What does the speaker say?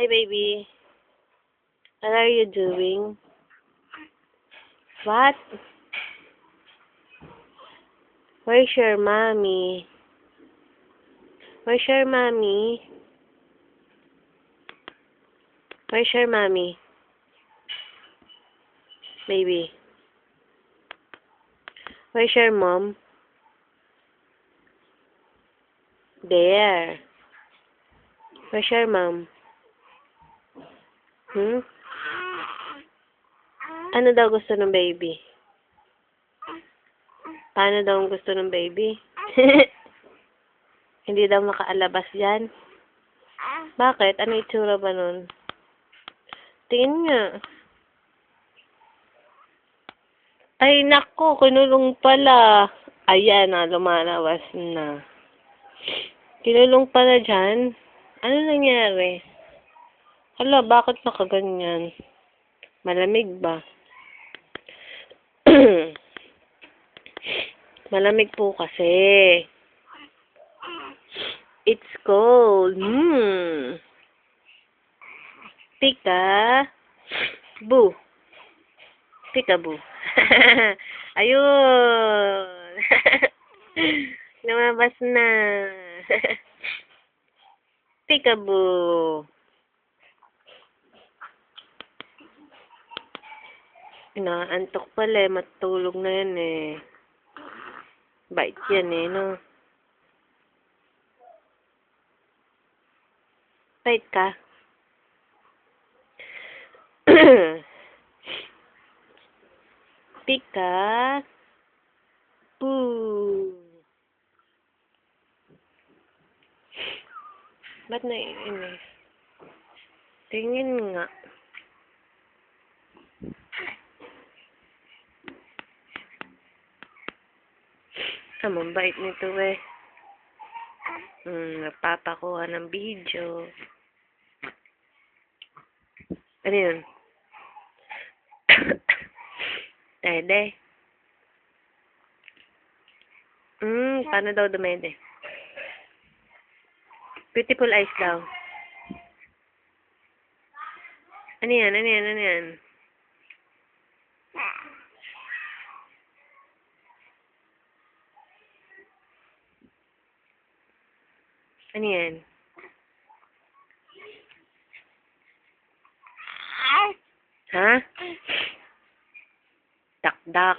Hi, baby. What are you doing? What? Where's your mommy? Where's your mommy? Where's your mommy? Baby. Where's your mom? There. Where's your mom? Ano daw gusto ng baby? Paano daw ang gusto ng baby? Hindi daw makaalabas dyan? Bakit? Ano itsura ba nun? Tingin nga. Ay, nako, kinulong pala. Ayan na, lumalabas na. Kinulong pala dyan? Ano nangyari? Hala, bakit nakaganyan? Malamig ba? Malamig po kasi. It's cold. Pika. Boo. Peekaboo. Ayun. Lumabas na. Peekaboo. Inaantok pala eh. Matulog na yan eh. Bait yan eh, no? Bait ka? Pika. Boo. Ba't naiinis? Tingin nga. Ang bait nito eh. Nagpapakuha ng video. Ano yun? Dede. Paano daw dumede? Beautiful eyes daw. Ano yan? Ano yan? Ano yan? Ano yan? Ha? Dakdak.